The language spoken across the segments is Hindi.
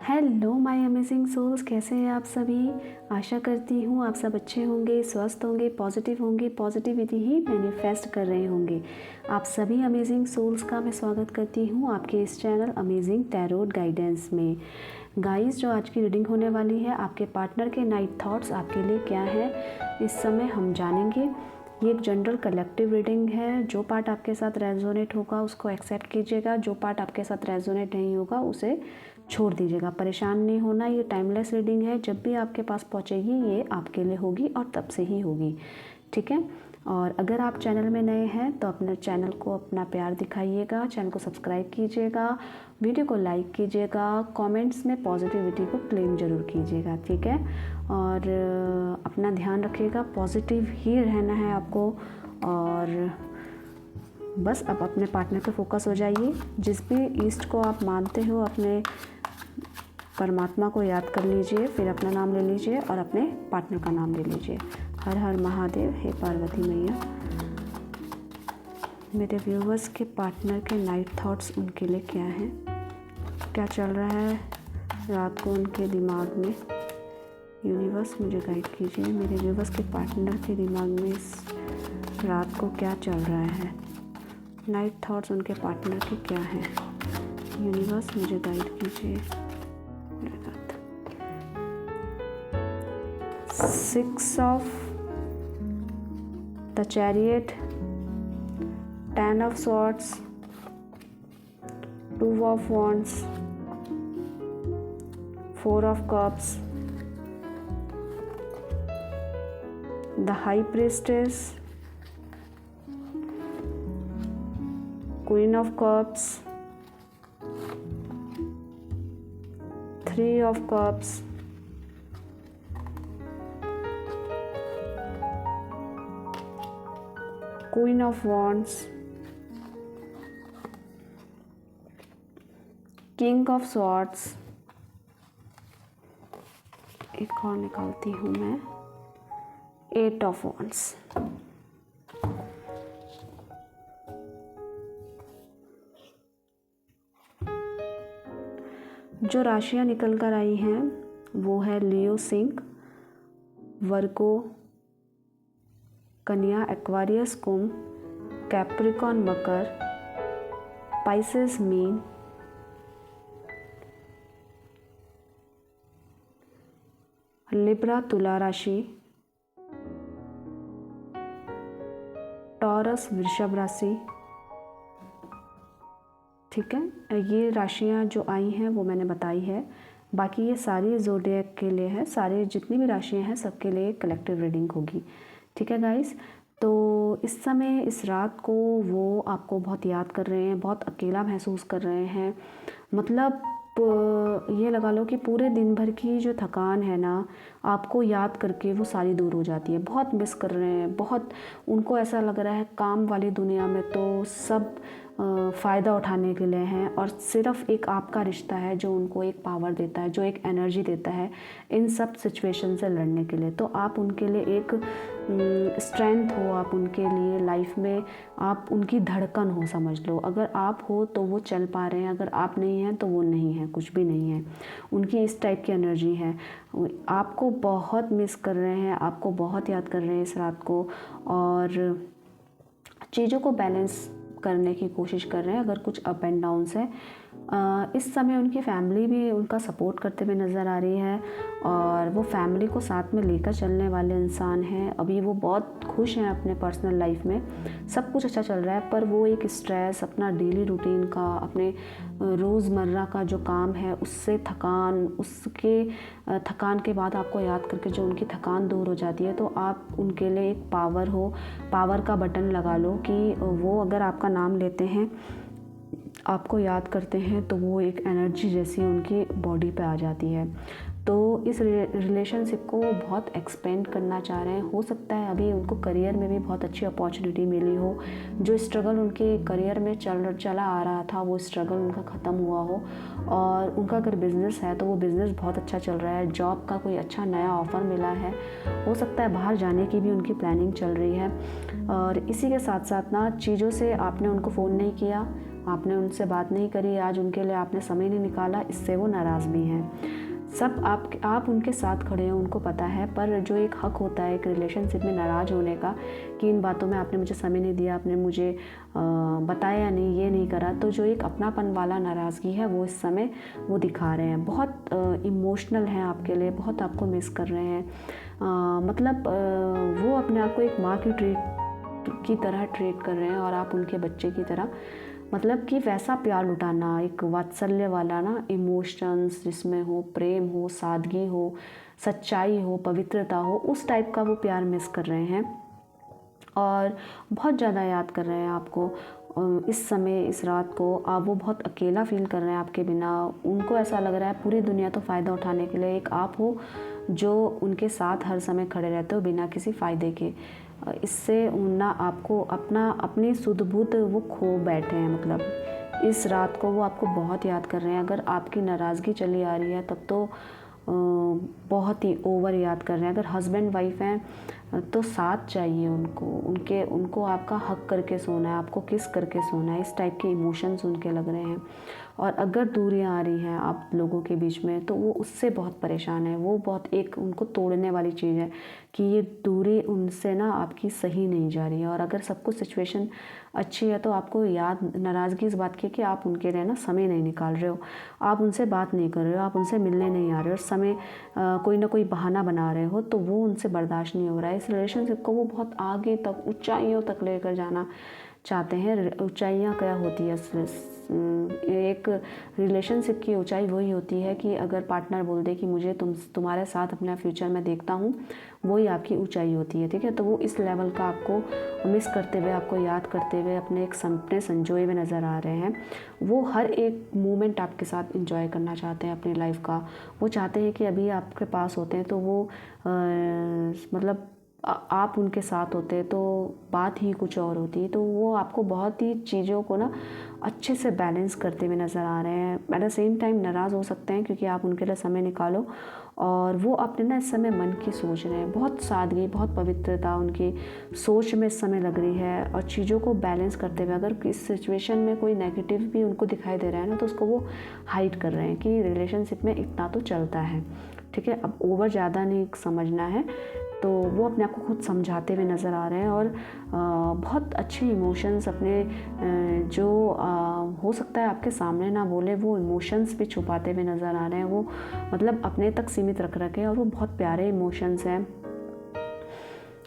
हेलो माय अमेजिंग सोल्स, कैसे हैं आप सभी। आशा करती हूँ आप सब अच्छे होंगे, स्वस्थ होंगे, पॉजिटिव होंगे, पॉजिटिविटी ही मैनिफेस्ट कर रहे होंगे। आप सभी अमेजिंग सोल्स का मैं स्वागत करती हूँ आपके इस चैनल अमेजिंग टैरोट गाइडेंस में। गाइस, जो आज की रीडिंग होने वाली है, आपके पार्टनर के नाइट थॉट्स आपके लिए क्या है इस समय हम जानेंगे। ये एक जनरल कलेक्टिव रीडिंग है। जो पार्ट आपके साथ रेजोनेट होगा उसको एक्सेप्ट कीजिएगा, जो पार्ट आपके साथ रेजोनेट नहीं होगा उसे छोड़ दीजिएगा। परेशान नहीं होना, ये टाइमलेस रीडिंग है। जब भी आपके पास पहुंचेगी ये आपके लिए होगी और तब से ही होगी, ठीक है। और अगर आप चैनल में नए हैं तो अपने चैनल को अपना प्यार दिखाइएगा, चैनल को सब्सक्राइब कीजिएगा, वीडियो को लाइक कीजिएगा, कमेंट्स में पॉजिटिविटी को क्लेम जरूर कीजिएगा, ठीक है। और अपना ध्यान रखिएगा, पॉजिटिव ही रहना है आपको। और बस अब अपने पार्टनर पे फोकस हो जाइए। जिस भी ईस्ट को आप मानते हो अपने परमात्मा को याद कर लीजिए, फिर अपना नाम ले लीजिए और अपने पार्टनर का नाम ले लीजिए। हर हर महादेव, हे पार्वती मैया। मेरे व्यूवर्स के पार्टनर के नाइट थॉट्स उनके लिए क्या हैं, क्या चल रहा है रात को उनके दिमाग में। यूनिवर्स मुझे गाइड कीजिए, मेरे व्यूवर्स के पार्टनर के दिमाग में इस रात को क्या चल रहा है। नाइट थॉट्स उनके पार्टनर के क्या हैं। यूनिवर्स मुझे गाइड कीजिए। 6 of the Chariot, 10 of Swords, 2 of Wands, 4 of Cups, the High Priestess, Queen of Cups, 3 of Cups, Queen of Wands, King of Swords। एक और निकालती हूँ मैं, 8 of Wands। जो राशियाँ निकल कर आई हैं वो है लियो सिंह, वर्गो कन्या, एक्वारियस कुंभ, कैप्रिकॉन मकर, पाइसेस मीन, लिब्रा तुला राशि, टॉरस वृषभ राशि, ठीक है। ये राशियाँ जो आई हैं वो मैंने बताई है। बाकी ये सारी ज़ोडिएक के लिए है, सारे जितनी भी राशियाँ हैं सबके लिए कलेक्टिव रीडिंग होगी, ठीक है गाइस। तो इस समय इस रात को वो आपको बहुत याद कर रहे हैं, बहुत अकेला महसूस कर रहे हैं। मतलब ये लगा लो कि पूरे दिन भर की जो थकान है ना, आपको याद करके वो सारी दूर हो जाती है। बहुत मिस कर रहे हैं, बहुत उनको ऐसा लग रहा है काम वाली दुनिया में तो सब फ़ायदा उठाने के लिए हैं और सिर्फ एक आपका रिश्ता है जो उनको एक पावर देता है, जो एक एनर्जी देता है इन सब सिचुएशन से लड़ने के लिए। तो आप उनके लिए एक स्ट्रेंथ हो, आप उनके लिए लाइफ में आप उनकी धड़कन हो, समझ लो। अगर आप हो तो वो चल पा रहे हैं, अगर आप नहीं हैं तो वो नहीं है, कुछ भी नहीं है। उनकी इस टाइप की एनर्जी है। आपको बहुत मिस कर रहे हैं, आपको बहुत याद कर रहे हैं इस रात को और चीज़ों को बैलेंस करने की कोशिश कर रहे हैं। अगर कुछ अप एंड डाउन्स है, इस समय उनकी फैमिली भी उनका सपोर्ट करते हुए नज़र आ रही है और वो फैमिली को साथ में लेकर चलने वाले इंसान हैं। अभी वो बहुत खुश हैं अपने पर्सनल लाइफ में, सब कुछ अच्छा चल रहा है। पर वो एक स्ट्रेस, अपना डेली रूटीन का, अपने रोज़मर्रा का जो काम है उससे थकान, उसके थकान के बाद आपको याद करके जो उनकी थकान दूर हो जाती है, तो आप उनके लिए एक पावर हो, पावर का बटन लगा लो कि वो अगर आपका नाम लेते हैं, आपको याद करते हैं, तो वो एक एनर्जी जैसी उनकी बॉडी पे आ जाती है। तो इस रिलेशनशिप को वो बहुत एक्सपेंड करना चाह रहे हैं। हो सकता है अभी उनको करियर में भी बहुत अच्छी अपॉर्चुनिटी मिली हो, जो स्ट्रगल उनके करियर में चला आ रहा था वो स्ट्रगल उनका ख़त्म हुआ हो। और उनका अगर बिज़नेस है तो वो बिज़नेस बहुत अच्छा चल रहा है, जॉब का कोई अच्छा नया ऑफ़र मिला है, हो सकता है बाहर जाने की भी उनकी प्लानिंग चल रही है। और इसी के साथ साथ ना, चीज़ों से आपने उनको फ़ोन नहीं किया, आपने उनसे बात नहीं करी, आज उनके लिए आपने समय नहीं निकाला, इससे वो नाराज़ भी हैं। सब आप उनके साथ खड़े हो, उनको पता है, पर जो एक हक होता है एक रिलेशनशिप में नाराज़ होने का कि इन बातों में आपने मुझे समय नहीं दिया, आपने मुझे बताया नहीं, ये नहीं करा, तो जो एक अपनापन वाला नाराज़गी है वो इस समय वो दिखा रहे हैं। बहुत इमोशनल हैं आपके लिए, बहुत आपको मिस कर रहे हैं। मतलब वो अपने आप को एक माँ की तरह ट्रीट कर रहे हैं और आप उनके बच्चे की तरह, मतलब कि वैसा प्यार लुटाना, एक वात्सल्य वाला ना, इमोशंस जिसमें हो, प्रेम हो, सादगी हो, सच्चाई हो, पवित्रता हो, उस टाइप का वो प्यार मिस कर रहे हैं और बहुत ज़्यादा याद कर रहे हैं आपको। इस समय, इस रात को आप वो बहुत अकेला फील कर रहे हैं आपके बिना। उनको ऐसा लग रहा है पूरी दुनिया तो फ़ायदा उठाने के लिए एक आप हो जो उनके साथ हर समय खड़े रहते हो बिना किसी फ़ायदे के। इससे ना आपको अपनी सुध बुध वो खो बैठे हैं। मतलब इस रात को वो आपको बहुत याद कर रहे हैं। अगर आपकी नाराज़गी चली आ रही है तब तो बहुत ही ओवर याद कर रहे हैं। अगर हस्बैंड वाइफ हैं तो साथ चाहिए उनको आपका हक करके सोना है, आपको किस करके सोना है, इस टाइप के इमोशंस उनके लग रहे हैं। और अगर दूरियां आ रही हैं आप लोगों के बीच में तो वो उससे बहुत परेशान है। वो बहुत एक उनको तोड़ने वाली चीज़ है कि ये दूरी उनसे ना आपकी सही नहीं जा रही है। और अगर सब कुछ सिचुएशन अच्छी है तो आपको नाराज़गी इस बात की कि आप उनके लिए ना समय नहीं निकाल रहे हो, आप उनसे बात नहीं कर रहे हो, आप उनसे मिलने नहीं आ रहे हो, समय कोई ना कोई बहाना बना रहे हो, तो वो उनसे बर्दाश्त नहीं हो रहा है। इस रिलेशनशिप को वो बहुत आगे तक, ऊंचाइयों तक लेकर जाना चाहते हैं। ऊंचाइयाँ क्या होती है? एक रिलेशनशिप की ऊंचाई वही होती है कि अगर पार्टनर बोल दे कि मुझे तुम्हारे साथ अपना फ्यूचर में देखता हूँ, वही आपकी ऊंचाई होती है। ठीक है, तो वो इस लेवल का आपको मिस करते हुए, आपको याद करते हुए, अपने सपने संजोए हुए नज़र आ रहे हैं। वो हर एक मोमेंट आपके साथ इंजॉय करना चाहते हैं अपनी लाइफ का। वो चाहते हैं कि अभी आपके पास होते हैं तो वो मतलब आप उनके साथ होते तो बात ही कुछ और होती। तो वो आपको बहुत ही चीज़ों को ना अच्छे से बैलेंस करते हुए नज़र आ रहे हैं। एट द सेम टाइम नाराज़ हो सकते हैं क्योंकि आप उनके लिए समय निकालो और वो अपने ना इस समय मन की सोच रहे हैं। बहुत सादगी, बहुत पवित्रता उनकी सोच में इस समय लग रही है और चीज़ों को बैलेंस करते हुए अगर इस सिचुएशन में कोई नेगेटिव भी उनको दिखाई दे रहा है ना तो उसको वो हाइड कर रहे हैं कि रिलेशनशिप में इतना तो चलता है। ठीक है, अब ओवर ज़्यादा नहीं समझना है। तो वो अपने आप को खुद समझाते हुए नज़र आ रहे हैं और बहुत अच्छे इमोशंस अपने जो हो सकता है आपके सामने ना बोले, वो इमोशंस भी छुपाते हुए नज़र आ रहे हैं। वो मतलब अपने तक सीमित रख रखे हैं और वो बहुत प्यारे इमोशंस हैं।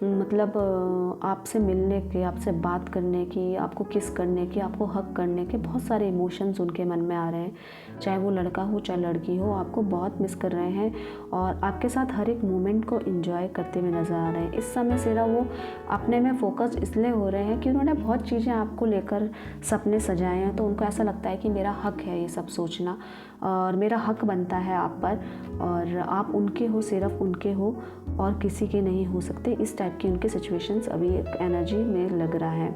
मतलब आपसे मिलने के, आपसे बात करने की, आपको किस करने की, आपको हक करने के बहुत सारे इमोशंस उनके मन में आ रहे हैं। चाहे वो लड़का हो चाहे लड़की हो, आपको बहुत मिस कर रहे हैं और आपके साथ हर एक मोमेंट को एंजॉय करते हुए नज़र आ रहे हैं। इस समय सिर्फ वो अपने में फोकस इसलिए हो रहे हैं कि उन्होंने बहुत चीज़ें आपको लेकर सपने सजाए हैं, तो उनको ऐसा लगता है कि मेरा हक है ये सब सोचना और मेरा हक बनता है आप पर और आप उनके हो, सिर्फ उनके हो और किसी के नहीं हो सकते। इस टाइप की उनके सिचुएशंस अभी एनर्जी में लग रहा है।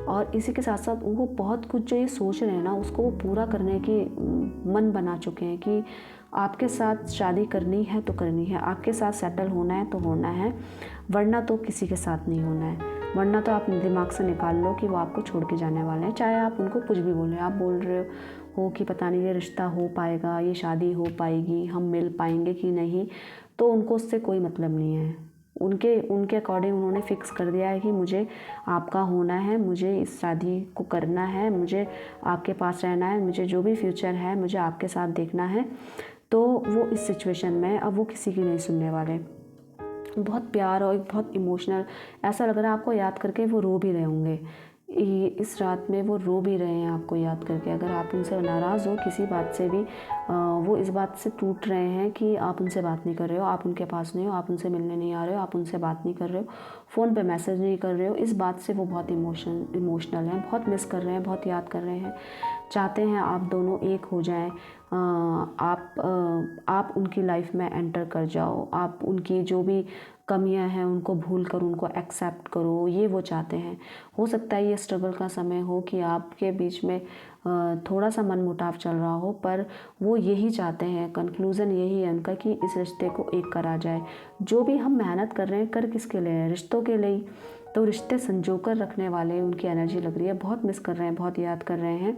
और इसी के साथ साथ वो बहुत कुछ जो ये सोच रहे हैं ना उसको वो पूरा करने की मन बना चुके हैं कि आपके साथ शादी करनी है तो करनी है, आपके साथ सेटल होना है तो होना है, वरना तो किसी के साथ नहीं होना है। वरना तो आप दिमाग से निकाल लो कि वो आपको छोड़ के जाने वाले हैं। चाहे आप उनको कुछ भी बोलें, आप बोल रहे हो कि पता नहीं ये रिश्ता हो पाएगा, ये शादी हो पाएगी, हम मिल पाएंगे कि नहीं, तो उनको उससे कोई मतलब नहीं है। उनके अकॉर्डिंग उन्होंने फ़िक्स कर दिया है कि मुझे आपका होना है, मुझे इस शादी को करना है, मुझे आपके पास रहना है, मुझे जो भी फ्यूचर है मुझे आपके साथ देखना है। तो वो इस सिचुएशन में अब वो किसी की नहीं सुनने वाले। बहुत प्यार और बहुत इमोशनल, ऐसा लग रहा है आपको याद करके वो रो भी रहे होंगे। इस रात में वो रो भी रहे हैं आपको याद करके। अगर आप उनसे नाराज़ हो किसी बात से भी, वो इस बात से टूट रहे हैं कि आप उनसे बात नहीं कर रहे हो, आप उनके पास नहीं हो, आप उनसे मिलने नहीं आ रहे हो, आप उनसे बात नहीं कर रहे हो, फ़ोन पे मैसेज नहीं कर रहे हो। इस बात से वो बहुत इमोशनल हैं, बहुत मिस कर रहे हैं, बहुत याद कर रहे हैं। चाहते हैं आप दोनों एक हो जाएं, आप उनकी लाइफ में एंटर कर जाओ, आप उनकी जो भी कमियां हैं उनको भूल कर उनको एक्सेप्ट करो, ये वो चाहते हैं। हो सकता है ये स्ट्रगल का समय हो कि आपके बीच में थोड़ा सा मनमुटाव चल रहा हो, पर वो यही चाहते हैं, कंक्लूज़न यही है उनका कि इस रिश्ते को एक करा जाए। जो भी हम मेहनत कर रहे हैं कर किसके लिए है? रिश्तों के लिए। तो रिश्ते संजो कर रखने वाले उनकी एनर्जी लग रही है, बहुत मिस कर रहे हैं, बहुत याद कर रहे हैं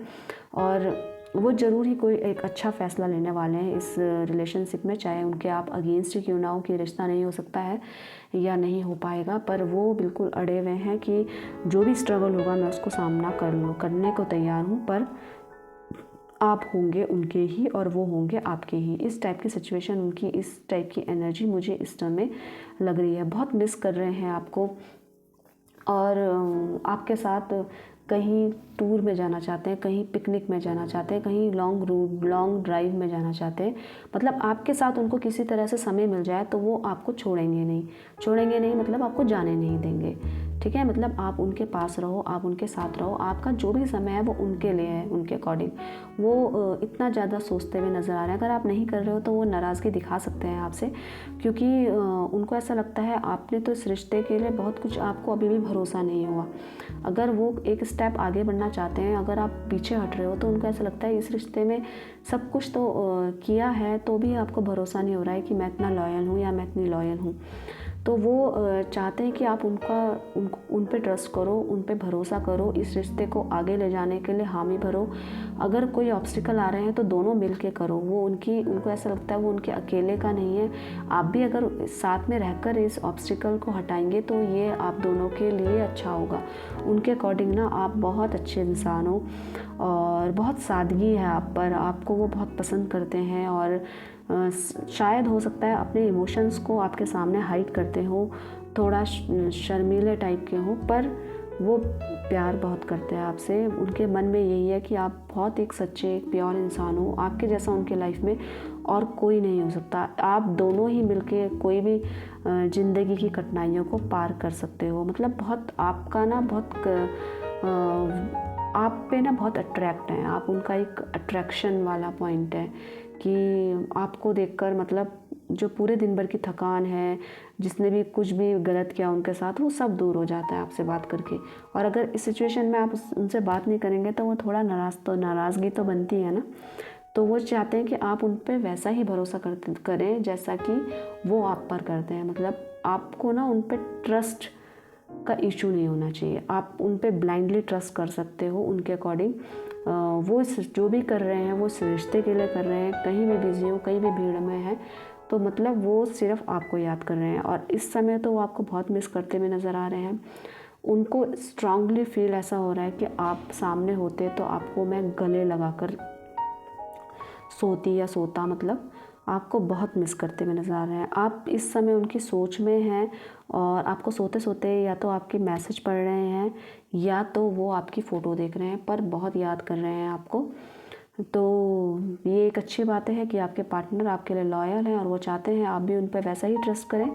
और वो ज़रूर ही कोई एक अच्छा फ़ैसला लेने वाले हैं इस रिलेशनशिप में, चाहे उनके आप अगेंस्ट ही क्यों ना हो कि रिश्ता नहीं हो सकता है या नहीं हो पाएगा, पर वो बिल्कुल अड़े हुए हैं कि जो भी स्ट्रगल होगा मैं उसको सामना करने को तैयार हूँ, पर आप होंगे उनके ही और वो होंगे आपके ही। इस टाइप की सिचुएशन, उनकी इस टाइप की एनर्जी मुझे इस टाइम में लग रही है। बहुत मिस कर रहे हैं आपको और आपके साथ कहीं टूर में जाना चाहते हैं, कहीं पिकनिक में जाना चाहते हैं, कहीं लॉन्ग ड्राइव में जाना चाहते हैं। मतलब आपके साथ उनको किसी तरह से समय मिल जाए तो वो आपको छोड़ेंगे नहीं, मतलब आपको जाने नहीं देंगे, ठीक है। मतलब आप उनके पास रहो, आप उनके साथ रहो, आपका जो भी समय है वो उनके लिए है, उनके अकॉर्डिंग। वो इतना ज़्यादा सोचते हुए नज़र आ रहे हैं। अगर आप नहीं कर रहे हो तो वो नाराज़गी दिखा सकते हैं आपसे, क्योंकि उनको ऐसा लगता है आपने तो इस रिश्ते के लिए बहुत कुछ, आपको अभी भी भरोसा नहीं हुआ। अगर वो एक स्टेप आगे बढ़ना चाहते हैं, अगर आप पीछे हट रहे हो तो उनको ऐसा लगता है इस रिश्ते में सब कुछ तो किया है तो भी आपको भरोसा नहीं हो रहा है कि मैं इतना लॉयल हूँ या मैं इतनी लॉयल हूँ। तो वो चाहते हैं कि आप उन पे ट्रस्ट करो, उन पे भरोसा करो, इस रिश्ते को आगे ले जाने के लिए हामी भरो। अगर कोई ऑब्स्टिकल आ रहे हैं तो दोनों मिल के करो। वो उनको ऐसा लगता है वो उनके अकेले का नहीं है। आप भी अगर साथ में रहकर इस ऑब्स्टिकल को हटाएंगे तो ये आप दोनों के लिए अच्छा होगा। उनके अकॉर्डिंग ना आप बहुत अच्छे इंसान हो और बहुत सादगी है आप पर, आपको वो बहुत पसंद करते हैं और शायद हो सकता है अपने इमोशंस को आपके सामने हाइड करते हो, थोड़ा शर्मीले टाइप के हो, पर वो प्यार बहुत करते हैं आपसे। उनके मन में यही है कि आप बहुत एक सच्चे, एक प्योर इंसान हो। आपके जैसा उनके लाइफ में और कोई नहीं हो सकता। आप दोनों ही मिलके कोई भी ज़िंदगी की कठिनाइयों को पार कर सकते हो। मतलब बहुत आपका ना आप पे ना बहुत अट्रैक्ट हैं आप। उनका एक अट्रैक्शन वाला पॉइंट है कि आपको देखकर मतलब जो पूरे दिन भर की थकान है, जिसने भी कुछ भी गलत किया उनके साथ, वो सब दूर हो जाता है आपसे बात करके। और अगर इस सिचुएशन में आप उनसे बात नहीं करेंगे तो वो थोड़ा नाराज़गी तो बनती है ना। तो वो चाहते हैं कि आप उन पर वैसा ही भरोसा करें जैसा कि वो आप पर करते हैं। मतलब आपको ना उन पर ट्रस्ट का इशू नहीं होना चाहिए। आप उन पे ब्लाइंडली ट्रस्ट कर सकते हो उनके अकॉर्डिंग। वो जो भी कर रहे हैं वो इस रिश्ते के लिए कर रहे हैं। कहीं भी बिजी हो, कहीं भी भीड़ में है, तो मतलब वो सिर्फ आपको याद कर रहे हैं और इस समय तो वो आपको बहुत मिस करते हुए नज़र आ रहे हैं। उनको स्ट्रांगली फील ऐसा हो रहा है कि आप सामने होते तो आपको मैं गले लगाकर सोती या सोता। मतलब आपको बहुत मिस करते हुए नज़र आ रहे हैं। आप इस समय उनकी सोच में हैं और आपको सोते सोते या तो आपके मैसेज पढ़ रहे हैं या तो वो आपकी फ़ोटो देख रहे हैं, पर बहुत याद कर रहे हैं आपको। तो ये एक अच्छी बात है कि आपके पार्टनर आपके लिए लॉयल हैं और वो चाहते हैं आप भी उन पर वैसा ही ट्रस्ट करें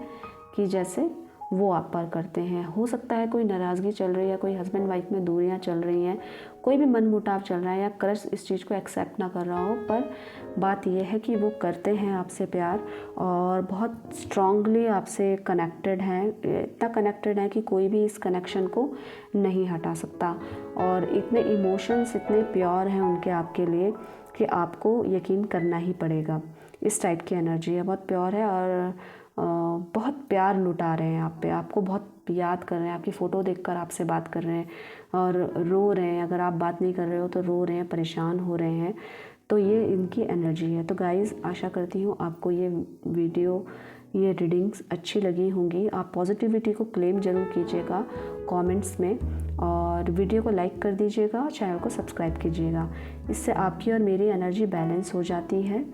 कि जैसे वो आप पर करते हैं। हो सकता है कोई नाराज़गी चल रही है, कोई हस्बैंड वाइफ में दूरियां चल रही हैं, कोई भी मनमुटाव चल रहा है या क्रश इस चीज़ को एक्सेप्ट ना कर रहा हो, पर बात यह है कि वो करते हैं आपसे प्यार और बहुत स्ट्रांगली आपसे कनेक्टेड हैं। इतना कनेक्टेड है कि कोई भी इस कनेक्शन को नहीं हटा सकता और इतने इमोशंस इतने प्योर हैं उनके आपके लिए कि आपको यकीन करना ही पड़ेगा। इस टाइप की एनर्जी है, बहुत प्योर है और बहुत प्यार लुटा रहे हैं आप पे। आपको बहुत याद कर रहे हैं, आपकी फ़ोटो देखकर आपसे बात कर रहे हैं और रो रहे हैं। अगर आप बात नहीं कर रहे हो तो रो रहे हैं, परेशान हो रहे हैं। तो ये इनकी एनर्जी है। तो गाइज़, आशा करती हूँ आपको ये वीडियो, ये रीडिंग्स अच्छी लगी होंगी। आप पॉजिटिविटी को क्लेम ज़रूर कीजिएगा कमेंट्स में और वीडियो को लाइक कर दीजिएगा, चैनल को सब्सक्राइब कीजिएगा। इससे आपकी और मेरी एनर्जी बैलेंस हो जाती है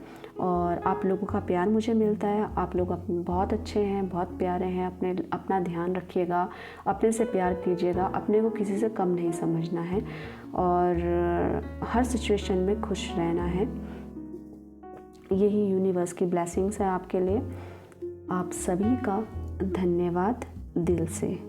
और आप लोगों का प्यार मुझे मिलता है। आप लोग बहुत अच्छे हैं, बहुत प्यारे हैं। अपना ध्यान रखिएगा, अपने से प्यार कीजिएगा। अपने को किसी से कम नहीं समझना है और हर सिचुएशन में खुश रहना है। यही यूनिवर्स की ब्लेसिंग्स है आपके लिए। आप सभी का धन्यवाद दिल से।